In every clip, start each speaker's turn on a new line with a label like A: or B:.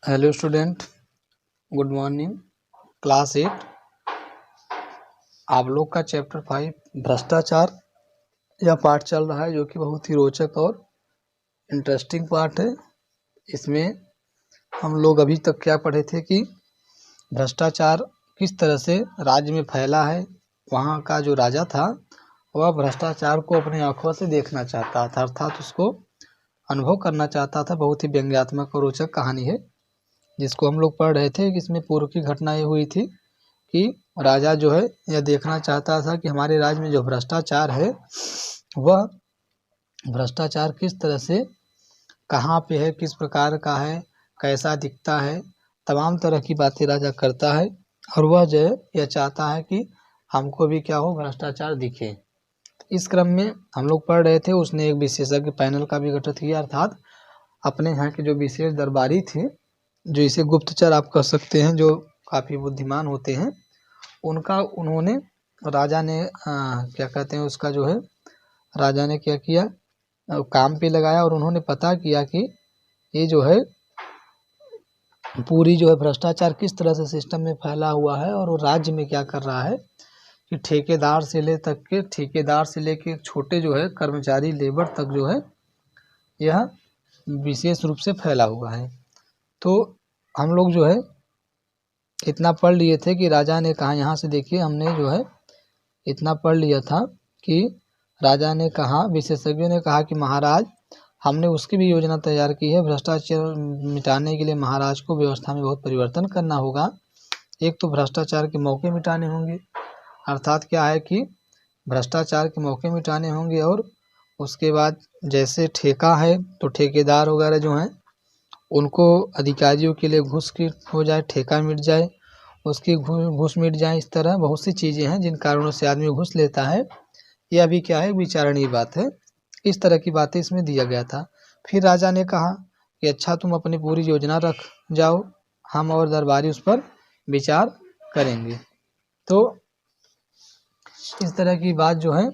A: Hello student, good morning. Class 8 आप लोग का चैप्टर 5 भ्रष्टाचार यह पार्ट चल रहा है, जो कि बहुत ही रोचक और इंटरेस्टिंग पार्ट है। इसमें हम लोग अभी तक क्या पढ़े थे कि भ्रष्टाचार किस तरह से राज्य में फैला है। वहाँ का जो राजा था वह भ्रष्टाचार को अपनी आंखों से देखना चाहता था, अर्थात उसको अनुभव करना चाहता था। बहुत ही व्यंग्यात्मक और रोचक कहानी है जिसको हम लोग पढ़ रहे थे कि इसमें पूर्व की घटना ये हुई थी कि राजा जो है यह देखना चाहता था कि हमारे राज्य में जो भ्रष्टाचार है वह भ्रष्टाचार किस तरह से कहाँ पे है, किस प्रकार का है, कैसा दिखता है, तमाम तरह की बातें राजा करता है। और वह जो है यह चाहता है कि हमको भी क्या हो, भ्रष्टाचार दिखे। इस क्रम में हम लोग पढ़ रहे थे, उसने एक विशेषज्ञ पैनल का भी गठन किया, अर्थात अपने यहाँ के जो विशेष दरबारी थे, जो इसे गुप्तचर आप कह सकते हैं, जो काफ़ी बुद्धिमान होते हैं, उनका उन्होंने राजा ने क्या कहते हैं उसका जो है राजा ने क्या किया, काम पे लगाया और उन्होंने पता किया कि ये जो है पूरी जो है भ्रष्टाचार किस तरह से सिस्टम में फैला हुआ है और वो राज्य में क्या कर रहा है कि ठेकेदार से लेके छोटे जो है कर्मचारी लेबर तक जो है यह विशेष रूप से फैला हुआ है। तो हम लोग जो है इतना पढ़ लिए थे कि राजा ने कहा, यहाँ से देखिए हमने जो है इतना पढ़ लिया था कि राजा ने कहा, विशेषज्ञों ने कहा कि महाराज हमने उसकी भी योजना तैयार की है। भ्रष्टाचार मिटाने के लिए महाराज को व्यवस्था में बहुत परिवर्तन करना होगा। एक तो भ्रष्टाचार के मौके मिटाने होंगे, अर्थात क्या है कि भ्रष्टाचार के मौके मिटाने होंगे, और उसके बाद जैसे ठेका है तो ठेकेदार वगैरह जो हैं उनको अधिकारियों के लिए घूस की हो जाए, ठेका मिट जाए, उसकी घूस मिट जाए। इस तरह बहुत सी चीज़ें हैं जिन कारणों से आदमी घूस लेता है। यह भी क्या है, विचारणीय बात है। इस तरह की बातें इसमें दिया गया था। फिर राजा ने कहा कि अच्छा तुम अपनी पूरी योजना रख जाओ, हम और दरबारी उस पर विचार करेंगे। तो इस तरह की बात जो है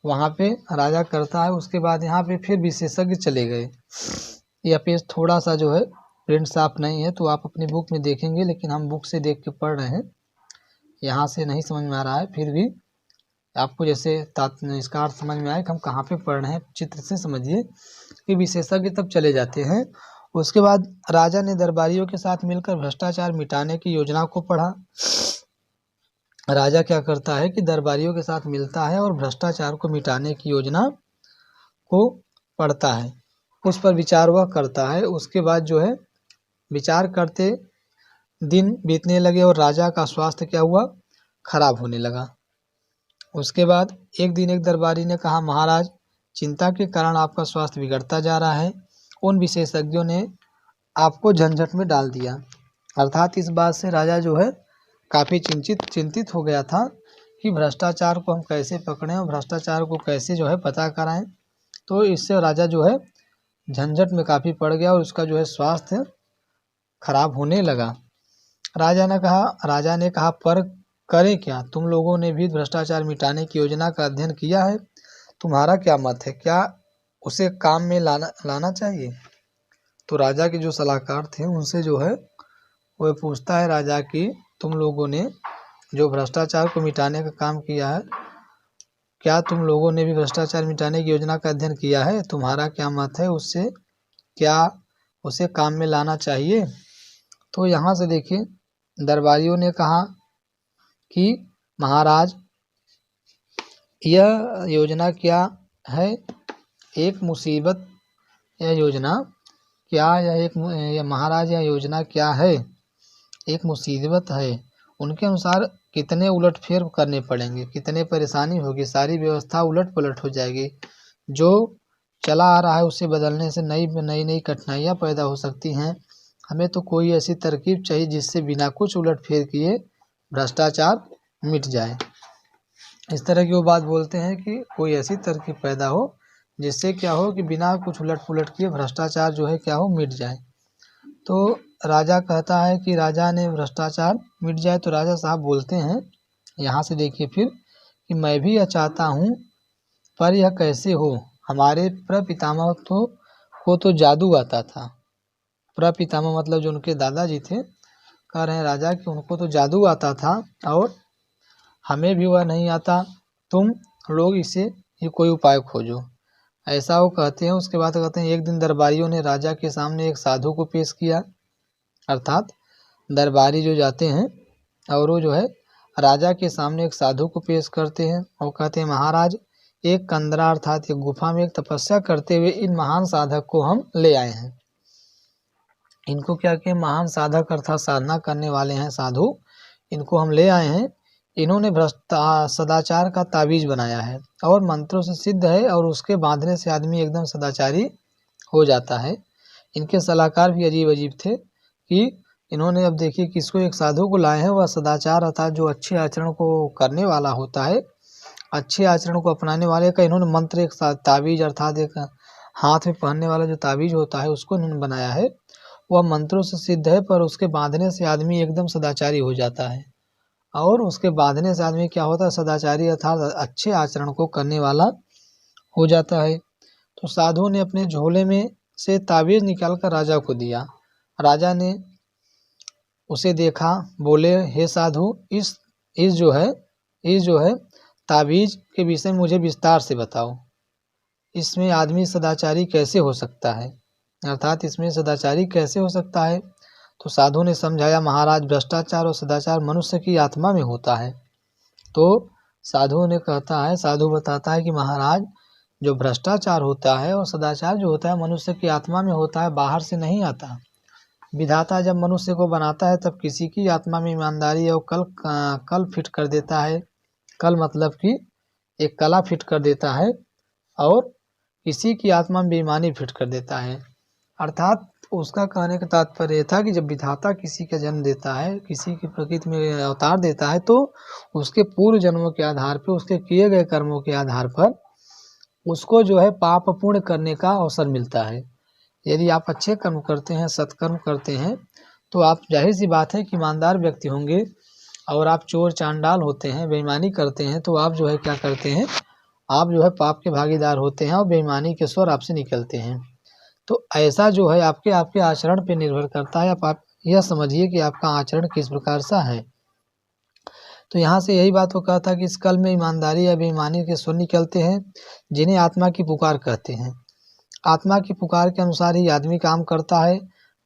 A: वहाँ पे राजा करता है। उसके बाद यहाँ पे फिर विशेषज्ञ चले गए। यह पेज थोड़ा सा जो है प्रिंट साफ नहीं है, तो आप अपनी बुक में देखेंगे, लेकिन हम बुक से देख के पढ़ रहे हैं, यहाँ से नहीं समझ में आ रहा है। फिर भी आपको जैसे इसका अर्थ समझ में आए कि हम कहाँ पे पढ़ रहे हैं, चित्र से समझिए कि विशेषज्ञ तब चले जाते हैं। उसके बाद राजा ने दरबारियों के साथ मिलकर भ्रष्टाचार मिटाने की योजना को पढ़ा। राजा क्या करता है कि दरबारियों के साथ मिलता है और भ्रष्टाचार को मिटाने की योजना को पढ़ता है, उस पर विचार वह करता है। उसके बाद जो है विचार करते दिन बीतने लगे और राजा का स्वास्थ्य क्या हुआ, खराब होने लगा। उसके बाद एक दिन एक दरबारी ने कहा, महाराज चिंता के कारण आपका स्वास्थ्य बिगड़ता जा रहा है। उन विशेषज्ञों ने आपको झंझट में डाल दिया। अर्थात इस बात से राजा जो है काफ़ी चिंतित हो गया था कि भ्रष्टाचार को हम कैसे पकड़ें और भ्रष्टाचार को कैसे जो है पता कराएं। तो इससे राजा जो है झंझट में काफ़ी पड़ गया और उसका जो है स्वास्थ्य खराब होने लगा। राजा ने कहा पर करें क्या, तुम लोगों ने भी भ्रष्टाचार मिटाने की योजना का अध्ययन किया है, तुम्हारा क्या मत है, क्या उसे काम में लाना चाहिए। तो राजा के जो सलाहकार थे उनसे जो है वो पूछता है राजा कि तुम लोगों ने जो भ्रष्टाचार को मिटाने का काम किया है, क्या तुम लोगों ने भी भ्रष्टाचार मिटाने की योजना का अध्ययन किया है, तुम्हारा क्या मत है, उससे क्या उसे काम में लाना चाहिए। तो यहाँ से देखिए दरबारियों ने कहा कि महाराज यह योजना क्या है, एक मुसीबत, यह योजना क्या, यह महाराज यह योजना क्या है, एक मुसीबत है। उनके अनुसार कितने उलटफेर करने पड़ेंगे, कितने परेशानी होगी, सारी व्यवस्था उलट पलट हो जाएगी। जो चला आ रहा है उसे बदलने से नई कठिनाइयाँ पैदा हो सकती हैं। हमें तो कोई ऐसी तरकीब चाहिए जिससे बिना कुछ उलटफेर किए भ्रष्टाचार मिट जाए। इस तरह की वो बात बोलते हैं कि कोई ऐसी तरकीब पैदा हो जिससे क्या हो कि बिना कुछ उलट पुलट किए भ्रष्टाचार जो है क्या हो, मिट जाए। तो राजा कहता है कि राजा ने भ्रष्टाचार मिट जाए। तो राजा साहब बोलते हैं, यहाँ से देखिए फिर, कि मैं भी यह चाहता हूँ, पर यह कैसे हो, हमारे प्रपितामह को तो जादू आता था, प्रपितामह मतलब जो उनके दादाजी थे, कह रहे हैं राजा कि उनको तो जादू आता था और हमें भी वह नहीं आता, तुम लोग इसे ये कोई उपाय खोजो। ऐसा वो कहते हैं। उसके बाद कहते हैं एक दिन दरबारियों ने राजा के सामने एक साधु को पेश किया, अर्थात दरबारी जो जाते हैं और वो जो है राजा के सामने एक साधु को पेश करते हैं और कहते हैं महाराज, एक कंदरा अर्थात एक गुफा में एक तपस्या करते हुए इन महान साधक को हम ले आए हैं। इनको क्या कि महान साधक अर्थात साधना करने वाले हैं साधु, इनको हम ले आए हैं। इन्होंने सदाचार का ताबीज बनाया है और मंत्रों से सिद्ध है और उसके बांधने से आदमी एकदम सदाचारी हो जाता है। इनके सलाहकार भी अजीब अजीब थे कि इन्होंने अब देखिए किसको, एक साधु को लाए हैं, वह सदाचार अर्थात जो अच्छे आचरण को करने वाला होता है, अच्छे आचरण को अपनाने वाले का इन्होंने मंत्र एक ताबीज अर्थात एक हाथ में पहनने वाला जो ताबीज होता है उसको इन्होंने बनाया है। वह मंत्रों से सिद्ध है पर उसके बांधने से आदमी एकदम सदाचारी हो जाता है और उसके बांधने से आदमी क्या होता है, सदाचारी अर्थात अच्छे आचरण को करने वाला हो जाता है। तो साधु ने अपने झोले में से ताबीज निकाल कर राजा को दिया। राजा ने उसे देखा, बोले हे साधु, इस जो है ताबीज के विषय में मुझे विस्तार से बताओ। इसमें आदमी सदाचारी कैसे हो सकता है, अर्थात इसमें सदाचारी कैसे हो सकता है। तो साधु ने समझाया महाराज, भ्रष्टाचार और सदाचार मनुष्य की आत्मा में होता है। तो साधु बताता है कि महाराज, जो भ्रष्टाचार होता है और सदाचार जो होता है मनुष्य की आत्मा में होता है, बाहर से नहीं आता। विधाता जब मनुष्य को बनाता है तब किसी की आत्मा में ईमानदारी और कल फिट कर देता है। कल मतलब कि एक कला फिट कर देता है और किसी की आत्मा में बेईमानी फिट कर देता है। अर्थात उसका कहने का तात्पर्य था कि जब विधाता किसी का जन्म देता है, किसी की प्रकृति में अवतार देता है, तो उसके पूर्व जन्मों के आधार पर, उसके किए गए कर्मों के आधार पर उसको जो है पाप पुण्य करने का अवसर मिलता है। यदि आप अच्छे कर्म करते हैं, सत्कर्म करते हैं, तो आप जाहिर सी बात है कि ईमानदार व्यक्ति होंगे। और आप चोर चांडाल होते हैं, बेईमानी करते हैं, तो आप जो है क्या करते हैं, आप जो है पाप के भागीदार होते हैं और बेईमानी के स्वर आपसे निकलते हैं। तो ऐसा जो है आपके आचरण पे निर्भर करता है। आप यह समझिए कि आपका आचरण किस प्रकार सा है। तो यहाँ से यही बात वो कहा था कि इस कल में ईमानदारी या बेईमानी के स्वर निकलते हैं, जिन्हें आत्मा की पुकार कहते हैं। आत्मा की पुकार के अनुसार ही आदमी काम करता है।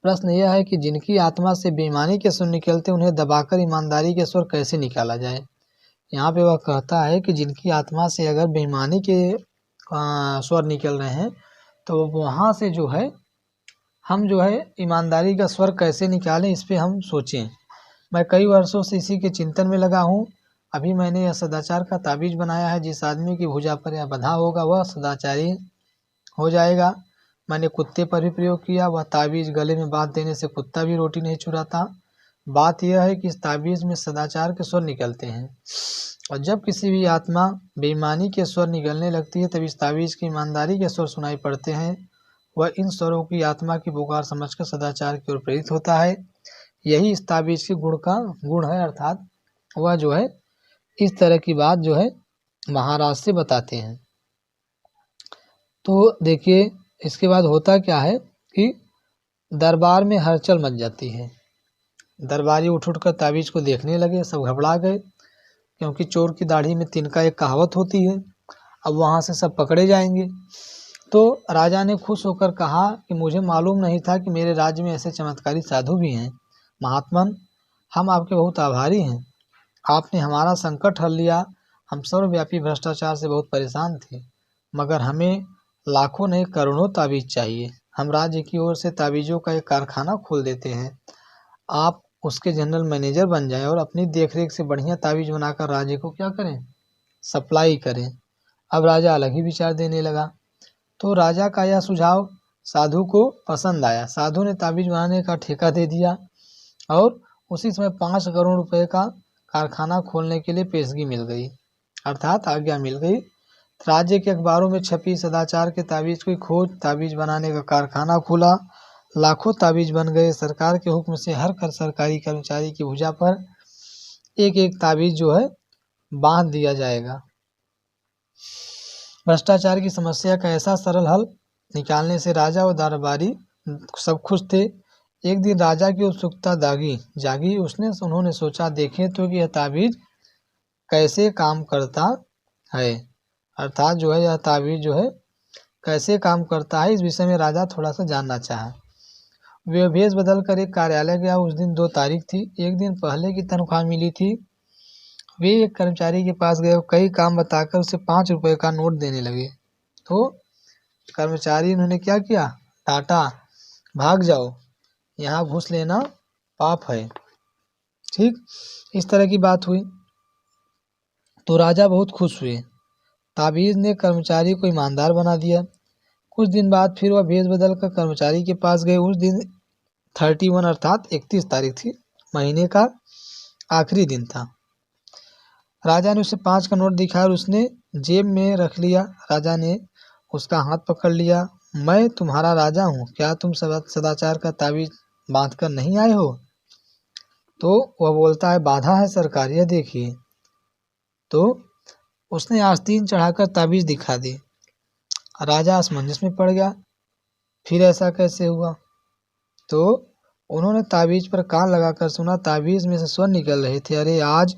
A: प्रश्न यह है कि जिनकी आत्मा से बेईमानी के स्वर निकलते, उन्हें दबाकर ईमानदारी के स्वर कैसे निकाला जाए। यहाँ पे वह कहता है कि जिनकी आत्मा से अगर बेईमानी के स्वर निकल रहे हैं, तो वहाँ से जो है हम जो है ईमानदारी का स्वर कैसे निकालें, इस पे हम सोचें। मैं कई वर्षों से इसी के चिंतन में लगा हूँ। अभी मैंने यह सदाचार का ताबीज बनाया है। जिस आदमी की भुजा पर यह बंधा होगा वह सदाचारी हो जाएगा। मैंने कुत्ते पर भी प्रयोग किया। वह ताबीज गले में बांध देने से कुत्ता भी रोटी नहीं चुराता। बात यह है कि इस ताबीज में सदाचार के स्वर निकलते हैं, और जब किसी भी आत्मा बेईमानी के स्वर निकलने लगती है, तब इस ताबीज की ईमानदारी के स्वर सुनाई पड़ते हैं। वह इन स्वरों की आत्मा की पुकार समझकर सदाचार की ओर प्रेरित होता है। यही इस ताबीज के गुण है, अर्थात वह जो है इस तरह की बात जो है महाराज से बताते हैं। तो देखिए इसके बाद होता क्या है कि दरबार में हलचल मच जाती है। दरबारी उठ कर ताबीज को देखने लगे, सब घबरा गए, क्योंकि चोर की दाढ़ी में तिनका एक कहावत होती है। अब वहाँ से सब पकड़े जाएंगे। तो राजा ने खुश होकर कहा कि मुझे मालूम नहीं था कि मेरे राज्य में ऐसे चमत्कारी साधु भी हैं। महात्मन, हम आपके बहुत आभारी हैं। आपने हमारा संकट हल लिया। हम सर्वव्यापी भ्रष्टाचार से बहुत परेशान थे, मगर हमें लाखों नहीं करोड़ों ताबीज चाहिए। हम राज्य की ओर से ताबीज़ों का एक कारखाना खोल देते हैं। आप उसके जनरल मैनेजर बन जाएं और अपनी देखरेख से बढ़िया ताबीज बनाकर राज्य को क्या करें, सप्लाई करें। अब राजा अलग ही विचार देने लगा। तो राजा का यह सुझाव साधु को पसंद आया। साधु ने ताबीज बनाने का ठेका दे दिया और उसी समय 5 करोड़ रुपए का कारखाना खोलने के लिए पेशगी मिल गई, अर्थात आज्ञा मिल गई। राज्य के अखबारों में छपी सदाचार के ताबीज की खोज, ताबीज बनाने का कारखाना खुला, लाखों ताबीज बन गए। सरकार के हुक्म से हर सरकारी कर्मचारी की भुजा पर एक एक ताबीज जो है बांध दिया जाएगा। भ्रष्टाचार की समस्या का ऐसा सरल हल निकालने से राजा और दरबारी सब खुश थे। एक दिन राजा की उत्सुकता जागी उन्होंने सोचा देखें तो कि यह ताबीज कैसे काम करता है, अर्थात जो है यह ताबीज जो है कैसे काम करता है, इस विषय में राजा थोड़ा सा जानना चाहा। वे भेष बदल कर एक कार्यालय गया। उस दिन 2 तारीख थी। एक दिन पहले की तनख्वाह मिली थी। वे एक कर्मचारी के पास गए और कई काम बताकर उसे 5 रुपए का नोट देने लगे। तो कर्मचारी उन्होंने क्या किया, डांटा, भाग जाओ, यहाँ घूस लेना पाप है। ठीक, इस तरह की बात हुई तो राजा बहुत खुश हुए। ताबीज ने कर्मचारी को ईमानदार बना दिया। कुछ दिन बाद फिर वह भेष बदल कर कर्मचारी के पास गए। उस दिन 31 अर्थात 31 तारीख थी, महीने का आखिरी दिन था। राजा ने उसे 5 का नोट दिखाया और उसने जेब में रख लिया। राजा ने उसका हाथ पकड़ लिया। मैं तुम्हारा राजा हूँ, क्या तुम सदाचार का ताबीज बांध कर नहीं आए हो? तो वह बोलता है बाधा है सरकार, यह देखिए। तो उसने आस्तीन चढ़ाकर ताबीज दिखा दी। राजा असमंजस में पड़ गया, फिर ऐसा कैसे हुआ? तो उन्होंने ताबीज पर कान लगाकर सुना, ताबीज में से स्वर निकल रहे थे, अरे आज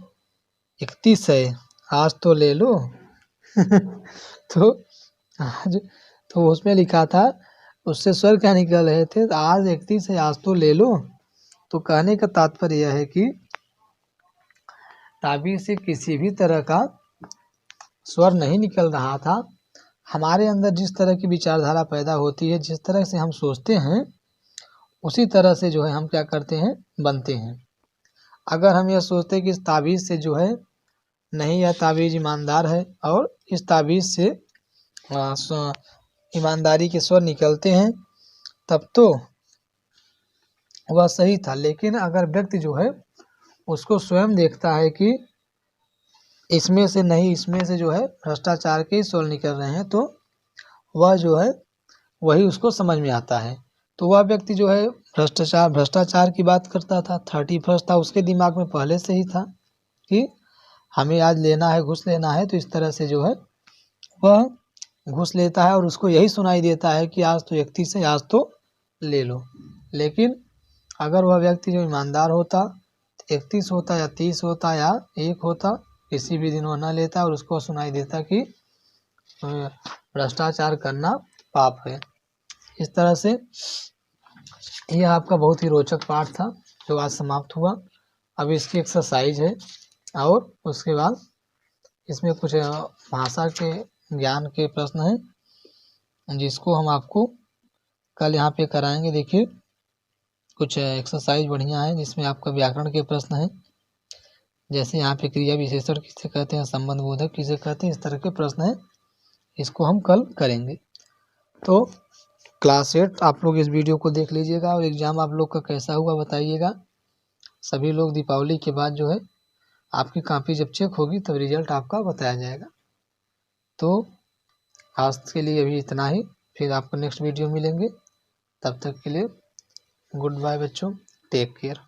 A: 31 है, आज तो ले लो। तो आज तो उसमें लिखा था, उससे स्वर क्या निकल रहे थे, आज 31 है, आज तो ले लो। तो कहने का तात्पर्य यह है कि ताबीज से किसी भी तरह का स्वर नहीं निकल रहा था। हमारे अंदर जिस तरह की विचारधारा पैदा होती है, जिस तरह से हम सोचते हैं, उसी तरह से जो है हम क्या करते हैं, बनते हैं। अगर हम यह सोचते हैं कि इस ताबीज से जो है नहीं, यह ताबीज ईमानदार है और इस ताबीज से ईमानदारी के स्वर निकलते हैं, तब तो वह सही था। लेकिन अगर व्यक्ति जो है उसको स्वयं देखता है कि इसमें से नहीं, इसमें से जो है भ्रष्टाचार के ही स्वर निकल रहे हैं, तो वह जो है वही उसको समझ में आता है। तो वह व्यक्ति जो है भ्रष्टाचार की बात करता था, 31 था, उसके दिमाग में पहले से ही था कि हमें आज लेना है, घूस लेना है। तो इस तरह से जो है वह घूस लेता है और उसको यही सुनाई देता है कि आज तो 31 है, आज तो ले लो। लेकिन अगर वह व्यक्ति जो ईमानदार होता, 31 होता या 30 होता या 1 होता, किसी भी दिन वह न लेता और उसको सुनाई देता कि भ्रष्टाचार करना पाप है। इस तरह से यह आपका बहुत ही रोचक पाठ था जो आज समाप्त हुआ। अब इसकी एक्सरसाइज है और उसके बाद इसमें कुछ भाषा के ज्ञान के प्रश्न हैं जिसको हम आपको कल यहाँ पे कराएंगे। देखिए कुछ एक्सरसाइज बढ़िया है जिसमें आपका व्याकरण के प्रश्न हैं, जैसे यहाँ पे क्रिया विशेषण किसे कहते हैं, संबंध बोधक किसे कहते हैं, इस तरह के प्रश्न हैं, इसको हम कल करेंगे। तो क्लास 8 आप लोग इस वीडियो को देख लीजिएगा और एग्ज़ाम आप लोग का कैसा हुआ बताइएगा। सभी लोग दीपावली के बाद जो है आपकी कॉपी जब चेक होगी तब रिजल्ट आपका बताया जाएगा। तो आज के लिए अभी इतना ही, फिर आपको नेक्स्ट वीडियो मिलेंगे। तब तक के लिए गुड बाय बच्चों, टेक केयर।